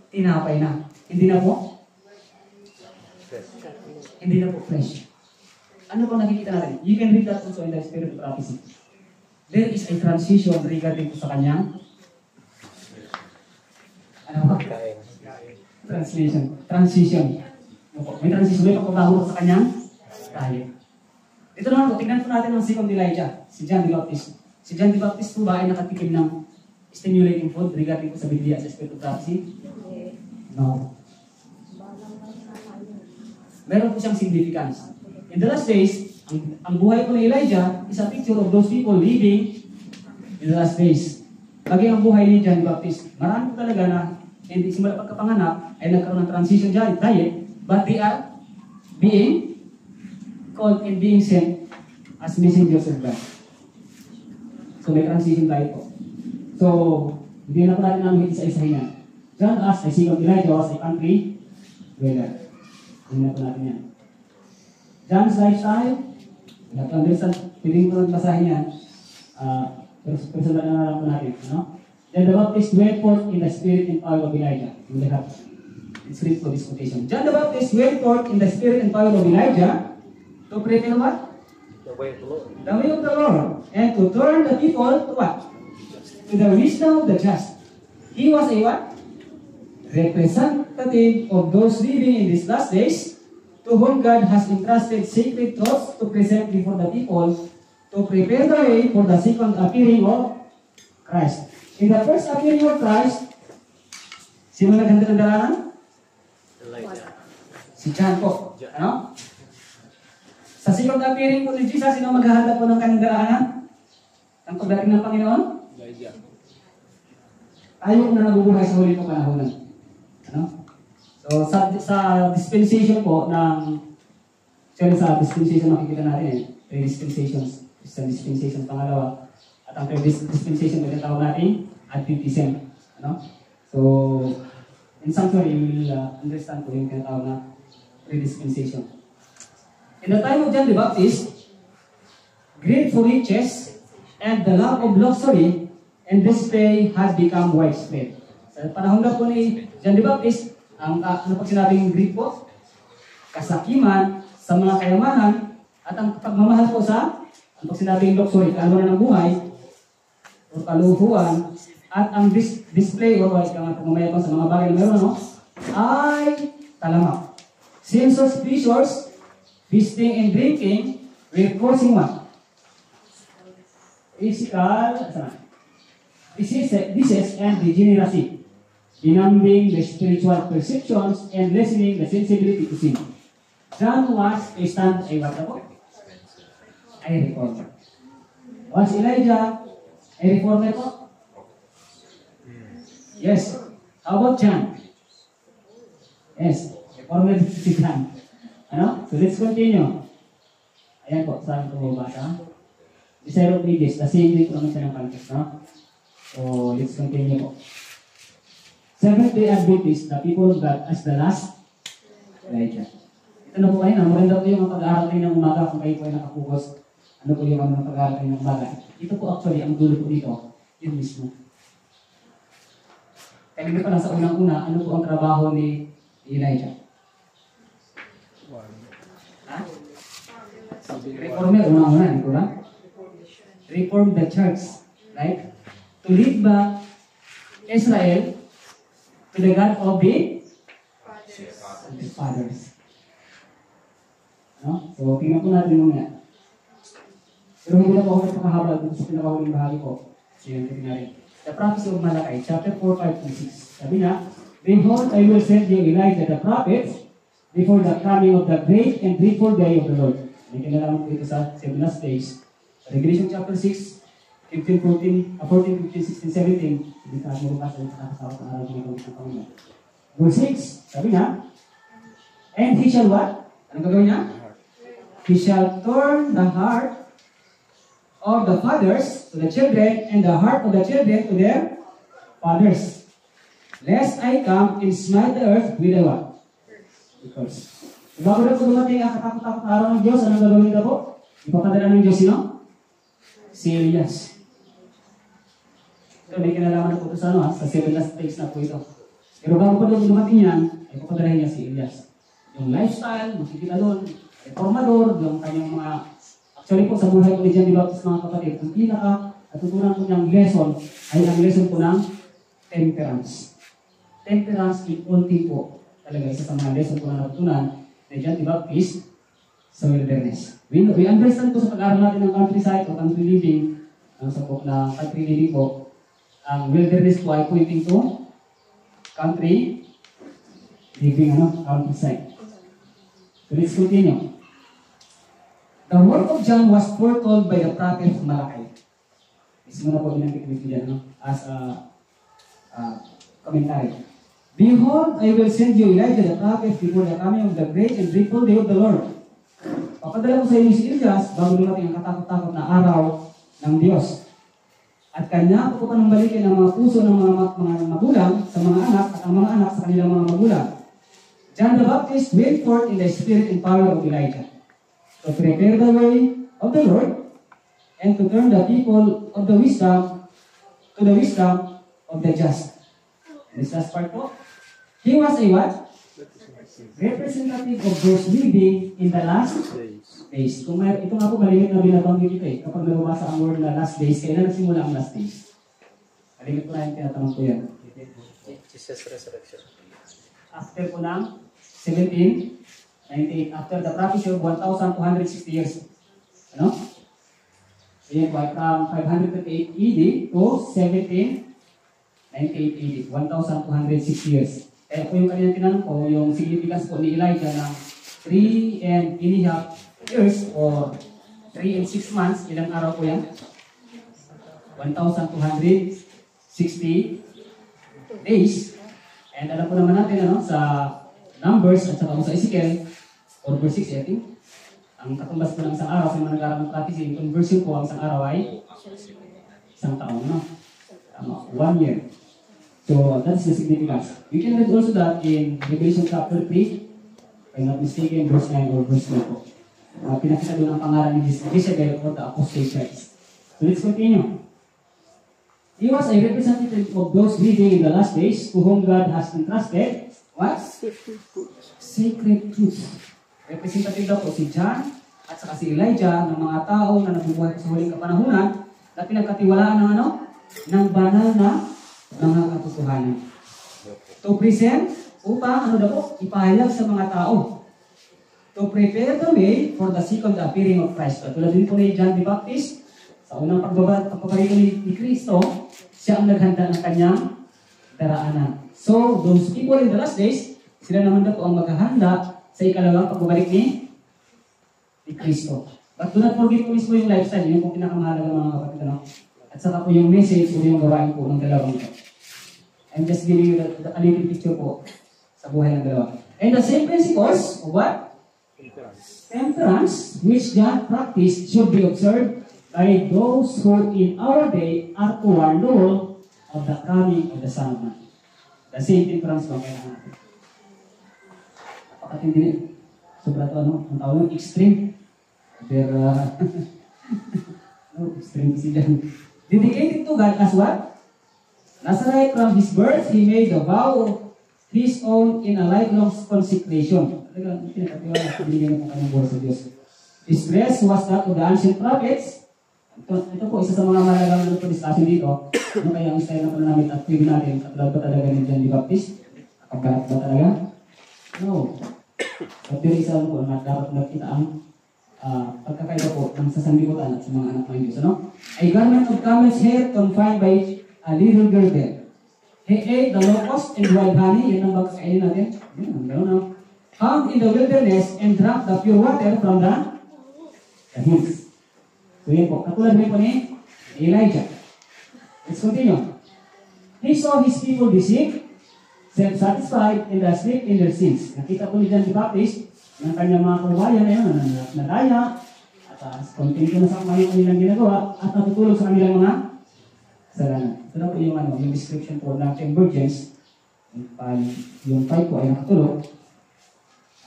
Tinapay na. Hindi na po? Hindi na po fresh. Ano po nakikita natin? You can read that also in the spirit of prophecy. There is a transition regarding po sa kanyang ano po? Transition. May transition. May pagbabago sa kanyang kahit. Ito naman po, tingnan po natin ang second Elijah, si John the Baptist. Si John the Baptist po ba ay nakatikim ng stimulating food regarding po sa Biblia sa Spirit of Prophecy? No. Meron po siyang significance. In the last days, ang buhay po ni Elijah is a picture of those people living in the last days. Maging ang buhay ni John the Baptist, marami po talaga na hindi simula pagkapanganak ay nagkaroon ng transition diet, but they are being called and being sent as messengers of God. So may transition tayo po. So, hindi na po natin namin isa-isahin yan. John as a second Elijah was a country dweller. Hindi na po natin yan. John's lifestyle, piling ko basahin yan. Personal na lang po natin. No? John the Baptist went forth in the spirit and power of Elijah. You will have it's read for this quotation. John the Baptist went forth in the spirit and power of Elijah to prepare what? The way of the Lord. The way of the Lord. And to turn the people to what? To the wisdom of the just. He was a what? Representative of those living in these last days to whom God has entrusted sacred truths to present before the people to prepare the way for the second appearing of Christ. In the first appearing of Christ, sino naghanap ng dalaran? Si John po. Ano? Sa second appearing po ni Jesus, sino maghahanda po ng kanyang daraanan? Ang pagdating ng Panginoon? Tayo na nabubuhay sa huli ng panahon. Ano? So, sa dispensation po ng, sa dispensation makikita natin pre-dispensations, sa dispensation pangalawa, at ang pre-dispensation na tawag natin, Adventism. Ano? So, in sanctuary, you will understand po yung tinatawag na pre-dispensation. In the time of John the Baptist, greed for riches and the love of luxury and display has become widespread. Sa panahon na po ni John the Baptist, ang ano pag sinabing greed po, kasakiman sa mga kayamanan at ang pagmamahal po sa ang pag sinabing luxury, kaalaman ng buhay o kaluhuan at ang display o pagmamayabang sa mga bagay na meron ay talamak. Sensuous pleasures, feasting and drinking will causing what? Physical diseases and degeneracy, benumbing the spiritual perceptions and lessening the sensibility to sin. John was a reformer. Was Elijah a reformer po? Yes. How about John? Yes. Reformer si John. Ano? So let's continue. Ayan po, saan ko mabasa? Desire of Ages, the same din po naman siya ng context, no? So let's continue po. Seventh-day Adventist, the people of God as the last Elijah. Ito na po kayo na, maganda po yung pag-aaral kayo ng umaga kung kayo po ay nakapokus. Ano po yung pag-aaral kayo ng umaga. Ito po actually, ang dulo po dito, yun mismo. Kaya pa lang sa unang-una, ano po ang trabaho ni Elijah? Ha? Reformer, unang-una, hindi ko lang? Reform the church, right? To lead back Israel to the God of the fathers. No? So, tingnan po natin muna. Pero hindi na po ako nagpakahabal dito sa pinakahuling bahagi po. Siyan, tingnan natin. The prophecy of Malachi, chapter 4, 5, and 6. Sabi na, behold, I will send you Elijah the prophet before the coming of the great and dreadful day of the Lord. May kinalaman po ito sa 7 last days. Revelation chapter 6, 15, 14, 15, 16, 17. Hindi ka bukas ay nakakasawat ang araw ng Panginoon. Verse 6, sabi na, and he shall what? Anong gagawin niya? He shall turn the heart of the fathers to the children and the heart of the children to their fathers. Lest I come and smite the earth with a what? Because. Bago na po dumating ang katakot-takot na araw ng Diyos, anong gagawin nito po? Ipapadala ng Diyos sino? Si Elias. So, may kinalaman na po ito sa sa 7 last days na po ito. Pero bago pa doon dumating yan, ay papadalahin niya si Elias. Yung lifestyle, makikita doon, reformador, yung kanyang mga, actually po sa buhay ko ni John the Baptist mga kapatid, ang pinaka-atutunan po niyang lesson ay ang lesson po ng temperance. Temperance in unti po. Talaga isa sa mga lesson po na natutunan ni John the Baptist sa wilderness. We understand po sa pag-aaral natin ng countryside o country living, sa po na country living po, ang wilderness po ay pointing to country living, countryside. So let's continue. The work of John was foretold by the prophet Malachi. Isa mo na po inanggit ko dyan, as a commentary. Behold, I will send you Elijah the prophet before the coming of the great and dreadful day of the Lord. Papadala ko sa inyo si Elias bago dumating ang katakot-takot na araw ng Diyos. At kanya po pa nang balikin ang mga puso ng mga magulang sa mga anak at ang mga anak sa kanilang mga magulang. John the Baptist went forth in the spirit and power of Elijah to prepare the way of the Lord and to turn the people of the wisdom to the wisdom of the just. This last part po. He was a what? Representative of those living in the last days. Kung ito nga po malimit na binabanggit ito kapag nababasa ang word na last days, kailan nagsimula ang last days? Malimit po na yung tinatanong ko yan. Jesus resurrection. After po ng 17 98 after the prophecy of 1,260 years. Ano? Ayan po, from 538 AD to 1798 AD, 1,260 years. Kaya po yung kanina tinanong ko, yung significance po ni Elijah ng 3 and a half years or 3 and 6 months, ilang araw po yan? 1,260 days. And alam po naman natin ano, sa Numbers at saka sa Ezekiel, or verse 6, I think, ang katumbas po ng isang araw sa mga nag-aaral ng practice, yung conversion po ang isang araw ay isang taon, no? 1 year. So, that's the significance. You can read also that in Revelation chapter 3, if I'm not mistaken, verse 9 or verse 9 po. Pinakita doon ang pangalan ni Jezebel or the apostate church. So, let's continue. He was a representative of those living in the last days to whom God has entrusted what? Sacred truths. Representative daw po si John at saka si Elijah ng mga tao na nabubuhay sa huling kapanahunan na pinagkatiwalaan ng ano? Ng banal na mga katotohanan. To present upang ano daw po? Ipahayag sa mga tao. To prepare the way for the second appearing of Christ. Tulad din po ni John the Baptist, sa unang pagbabarito ni Kristo, siya ang naghanda ng kanyang daraanan. So, those people in the last days, sila naman daw po ang maghahanda sa ikalawang pagbabalik ni Kristo. But do not forget po mismo yung lifestyle, yun po pinakamahalaga mga kapatid. Ano? At saka po yung message o yung gawain po ng dalawang ito. I'm just giving you a little picture po sa buhay ng dalawa. And the same principles of what? Temperance, which God practiced, should be observed by those who in our day are to warn the world of the coming of the Son of Man. The same temperance ba kailangan natin? Napakatindi rin. Sobra ito, ano? Ang tawag yung extreme. Extreme kasi dyan. Dedicated to God as what? Nazarite from his birth, he made the vow of his own in a lifelong consecration. Talagang pinakatiwala sa binigyan ng kanyang buhay sa Diyos. His dress was that of the ancient prophets. Ito po, isa sa mga mahalagang discussion dito. Ano kaya ang style ng pananamit at pwede natin? Katulad ba talaga ni John the Baptist? Nakabalat ba talaga? No. At pero isa po na dapat nakita ang pagkakaiba po ng sasanlibutan at sa mga anak ng Diyos. Ano? A garment of camel's hair confined by a little girdle. He ate the locust and wild honey. Yan ang pagkakainin natin. Yan, ang gano'n, no? Found in the wilderness and drank the pure water from the hills. So yan po, katulad rin po ni Elijah. Let's continue. He saw his people deceived, self-satisfied, and asleep in their sins. Nakita po ni John the Baptist ng kanyang mga kababayan na yun, nadaya, at kontento na sa kanilang ginagawa, at natutulog sa kanilang mga kasalanan. Ito na po yung description po ng 10 virgins. Yung 5 po ay nakatulog,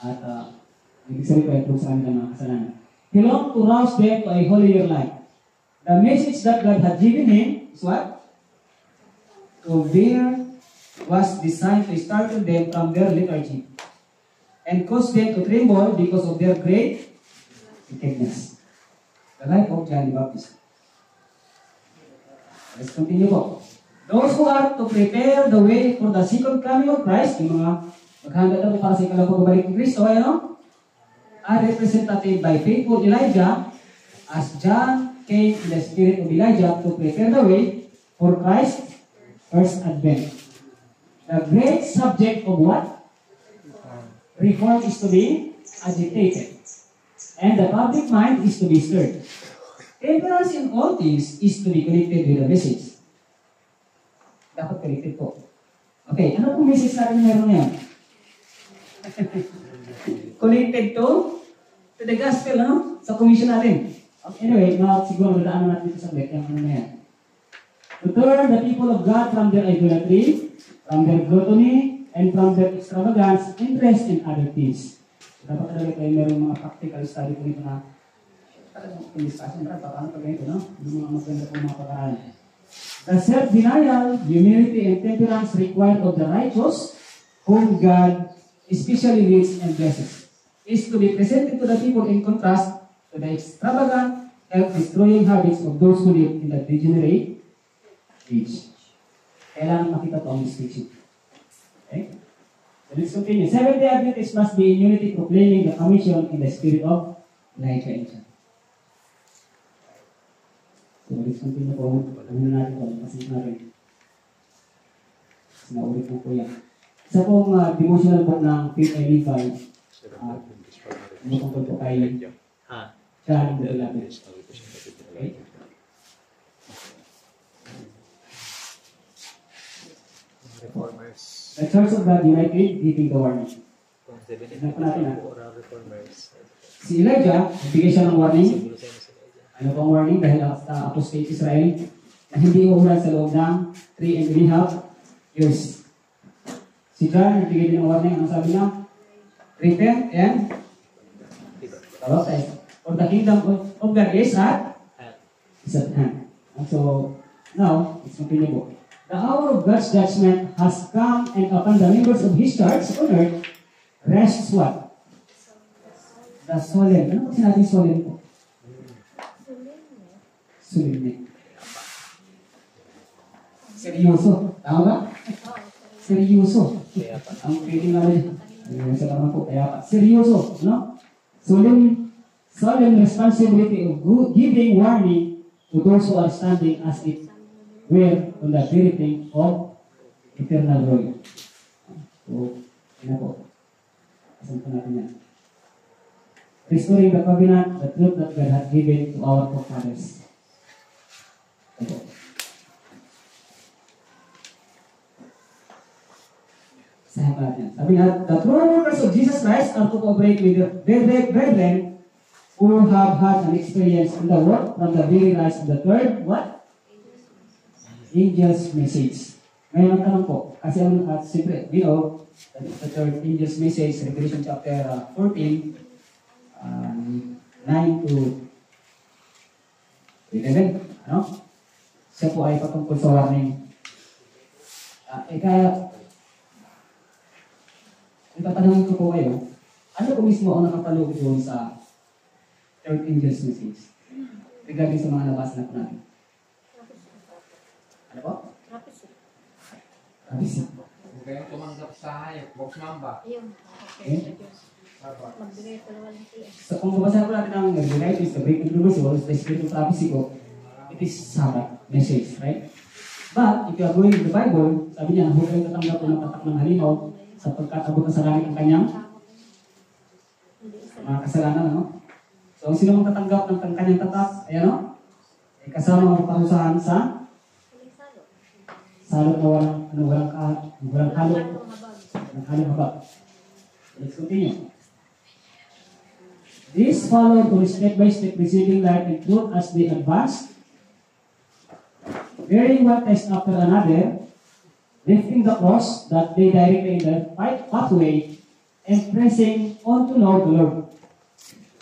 at ibig sabihin po ay tulog sa kanilang mga kasalanan. He longed to rouse them to a holier life. The message that God had given him is what? To bear was designed to startle them from their lethargy and cause them to tremble because of their great wickedness. The life of John the Baptist. Let's continue po. Those who are to prepare the way for the second coming of Christ, yung mga maghanda na po para sa ikalawang pagbabalik ni Kristo, ano? Are represented by faithful Elijah as John came in the spirit of Elijah to prepare the way for Christ's first advent. The great subject of what? Reform is to be agitated. And the public mind is to be stirred. Temperance in all things is to be connected with the message. Dapat connected po. Okay, ano pong message natin meron ngayon? Connected to the gospel, ano? Sa commission natin. Anyway, siguro nadaan natin ito sa break. Yung ano na yan. To turn the people of God from their idolatry, from their gluttony, and from their extravagance, interest in other things. So, dapat talaga tayo mayroong mga practical study po nito na talagang discussion para paano pag ganito, no? Yung mga maganda po mga pag-aaral. The self-denial, humility, and temperance required of the righteous, whom God especially leads and blesses, is to be presented to the people in contrast to the extravagant, self-destroying habits of those who live in the degenerate age. Kailangan makita to ang distinction. Okay? Let's continue. Seventh-day Adventists must be in unity proclaiming the commission in the spirit of Elijah and John. So let's continue po. Ano natin po, pasig natin. Naulit po yan. Isa pong devotional book ng Faith and Levi. Ano tungkol po kay John the Beloved. Okay? Reformers. The Church of God United giving the warning. Tignan po natin Reformers. Si Elijah, nagbigay siya ng warning. Ano pong warning? Dahil sa apostate Israel na hindi uulan sa loob ng 3.5 years. Si John, nagbigay din ng warning. Ano sabi niya? Repent and baptize. For the kingdom of God is at hand. So, now, let's continue po. The hour of God's judgment has come, and upon the members of His church on earth rests what? The solemn. Ano po sinabi solemn po? Solemn. Seryoso. Tama ba? Seryoso. Ang feeling namin. Salamat po. Kaya seryoso. No? Solemn responsibility of giving warning to those who are standing as it were on the very thing of eternal glory. So, yan po. Asan po natin yan? Restoring the covenant, the truth that God had given to our forefathers. Ito. Sabi natin. Sabi nga, the true workers of Jesus Christ are to cooperate with the brethren who have had an experience in the work from the very rise of the third, what? Angel's message. Ngayon ang tanong po, kasi siyempre, we know that the third angel's message, Revelation chapter 14, 9 to 11, ano? Siya po ay patungkol sa warning. Kaya, itatanungin ko po kayo, ano po mismo ang nakapaloob doon sa third angel's message? Regarding sa mga nabasa na po natin. Ano po? Prophecy. Huwag kayong tumanggap sa hayop. Huwag mamba. Okay. So, kung babasa po natin ang Revelation, the breaking the rules, the spirit of prophecy ko, it is Sabbath message, right? But, if you are going to the Bible, sabi niya, huwag kayong tatanggap po ng tatak ng halimaw sapagkat abot na sa langit ang kanyang mga kasalanan, ano? So, ang sino mang tatanggap ng kanyang tatak, ay ano? Ay kasama ang parusahan sa salot na walang halo. Walang habag. Let's continue. This followed to step by step receiving light and truth as they advanced, bearing one test after another, lifting the cross that they directly in the pathway, and pressing on to know the Lord,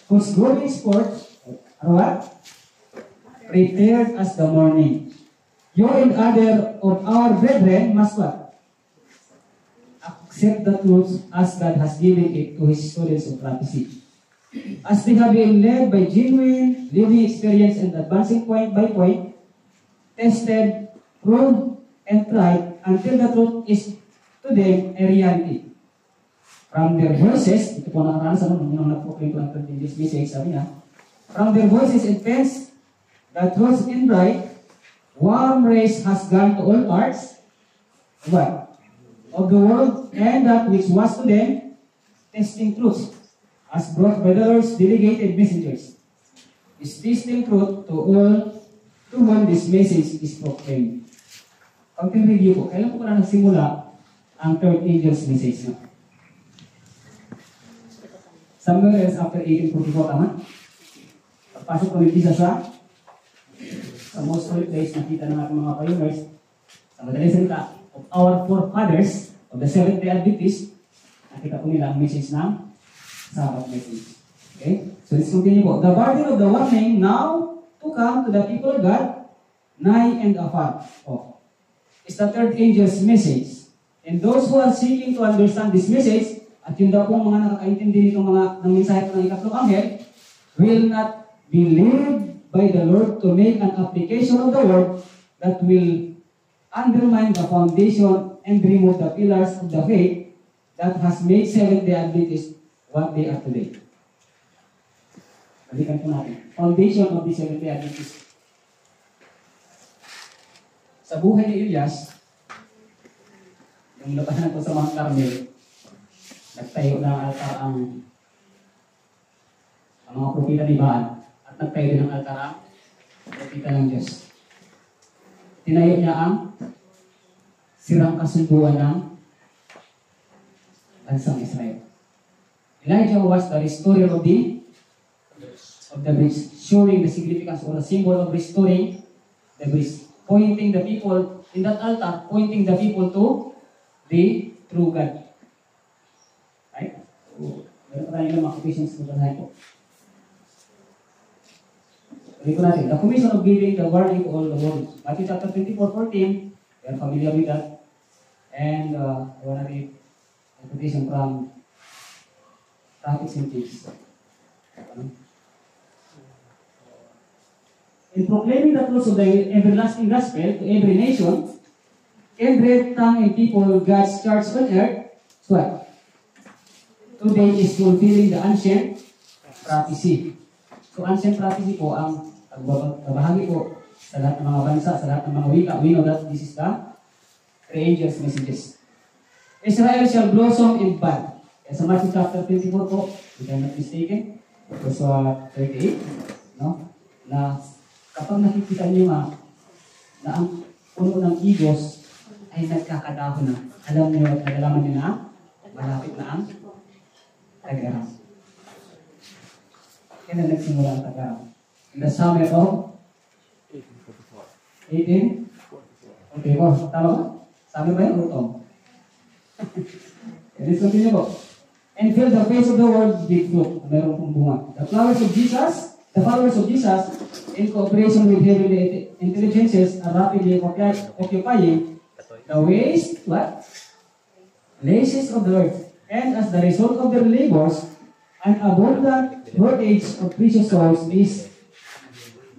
whose glowing sports are what? Prepared as the morning. You and other of our brethren must what? Accept the truth as God has given it to His students of prophecy. As they have been led by genuine living experience and advancing point by point, tested, proved, and tried until the truth is to them a reality. From their voices, ito po nakaranasan nung nagpo-claim ko ng 13 days message, sabi niya, from their voices and pens, that rose in bright, warm rays has gone to all parts of the world, and that which was to them testing truth, as brought by the Lord's delegated messengers, is testing truth to all to whom this message is proclaimed. Pag-review po, kailan po pala nagsimula ang third angel's message? No? Somewhere else after 1844, tama? Pagpasok ko nito sa most holy place, nakita ng ating mga pioneers, sa madaling salita, of our forefathers, of the Seventh-day Adventists, nakita po nila ang message ng Sabbath message. Okay? So let's continue po. The burden of the warning now to come to the people of God, nigh and afar. Is the third angel's message. And those who are seeking to understand this message, at yun daw pong mga nakakaintindi nitong ng mensahe ng ikatlong anghel, will not be led by the Lord to make an application of the word that will undermine the foundation and remove the pillars of the faith that has made Seventh-day Adventists what they are today. Balikan po natin. Foundation of the Seventh-day Adventists. Sa buhay ni Elias, yung labanan ko sa Mount Carmel, nagtayo ng altar ang mga propeta ni Baal at nagtayo din ng altar ang propeta ng Diyos. Tinayo niya ang sirang kasunduan ng bansang Israel. Elijah was the restorer of the bridge, showing the significance or the symbol of restoring the bridge, pointing the people in that altar, pointing the people to the true God. Right? So, meron pa tayo ng mga quotations na basahin po. Ulit ko natin. The commission of giving the warning to all the world. Matthew chapter 24:14. We are familiar with that. And I want to read a quotation from Prophets and Kings. In proclaiming the truth of the everlasting gospel to every nation, every tongue and people, God's church on earth, so what? Today is fulfilling the ancient prophecy. So, ancient prophecy po ang pagbahagi po sa lahat ng mga bansa, sa lahat ng mga wika. We know that this is the three angels' messages. Israel shall blossom in bud. Sa Matthew chapter 24 po, if I'm not mistaken, verse 38, no? Na kapag nakikita niyo na ang puno ng igos ay nagkakadahon na, alam niyo at nalalaman niyo na malapit na ang tag-araw. Kailan nagsimula ang tag-araw? In the summer of 18? Okay po, tama ba? Summer ba yun? Autumn. Let's continue po. And fill the face of the world with fruit. Meron pong bunga. The followers of Jesus, in cooperation with heavenly intelligences, are rapidly occupying the waste, places of the earth. And as the result of their labors, an abundant shortage of precious souls is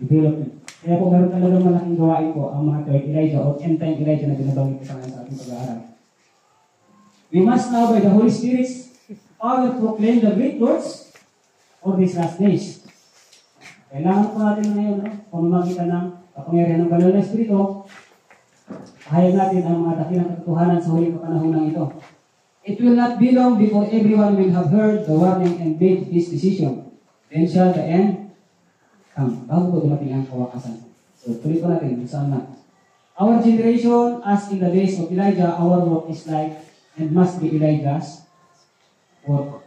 developing. Kaya po meron talagang malaking gawain po ang mga third Elijah o end time Elijah na binabanggit ko sa ating pag-aaral. We must now by the Holy Spirit's power proclaim the great words of these last days. Kailangan po natin ngayon, pamamagitan ng kapangyarihan ng banal na Espiritu, pahayag natin ang mga dakilang katotohanan sa huling kapanahon ito. It will not be long before everyone will have heard the warning and made his decision. Then shall the end come. Bago po dumating ang kawakasan. So, tuloy po natin, saan na. Our generation, as in the days of Elijah, our work is like and must be Elijah's work.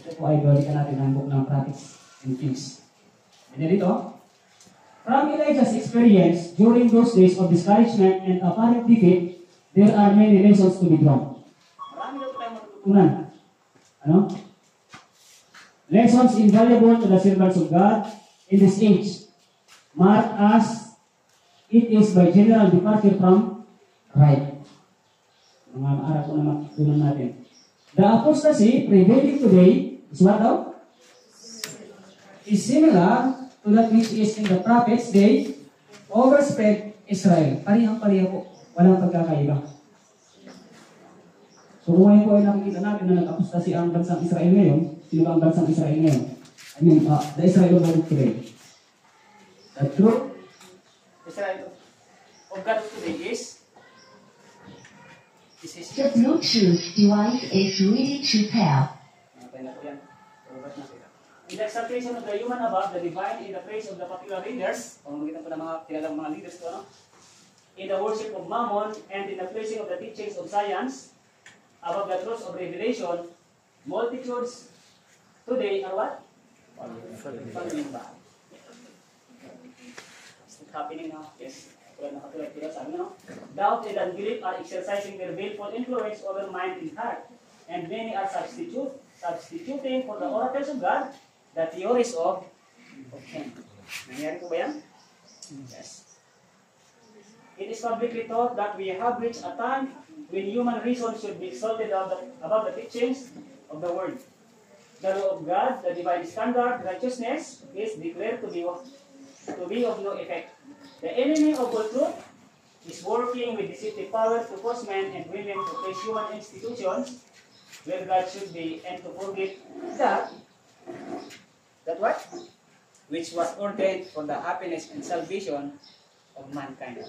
Ito po ay balikan natin ang book ng Prophets and Kings. And dito, from Elijah's experience during those days of discouragement and apparent defeat, there are many lessons to be drawn. Marami na po tayong matututunan. Ano? Lessons invaluable to the servants of God in this age, marked as it is by general departure from right. Mga maaral po na matutunan natin. The apostasy prevailing today is what now? Is similar to that which is in the prophets' day overspread Israel. Parihang-pariha po. Walang pagkakaiba. So kung ngayon po ay nakikita natin na nag-apostasy ang bansang Israel ngayon, sino ba ang bansang Israel ngayon? I mean, the Israel of God today. The true Israel of God today is The Bluetooth device is ready to pair. In the exaltation of the human above, the divine in the praise of the popular leaders, kung makita po ng mga kilalang mga leaders ko, no? In the worship of Mammon, and in the placing of the teachings of science above the truths of revelation, multitudes today are what? Falling back. Is it happening now? Yes. Doubt and unbelief are exercising their baleful influence over mind and heart, and many are substituting for the oracles of God the theories of men. Nangyari po ba yan? Yes. It is publicly taught that we have reached a time when human reason should be exalted above the teachings of the Word. The law of God, the divine standard, righteousness, is declared to be of no effect. The enemy of all truth is working with deceptive power to cause men and women to praise human institutions where God should be, and to forget that what? Which was ordained for the happiness and salvation of mankind.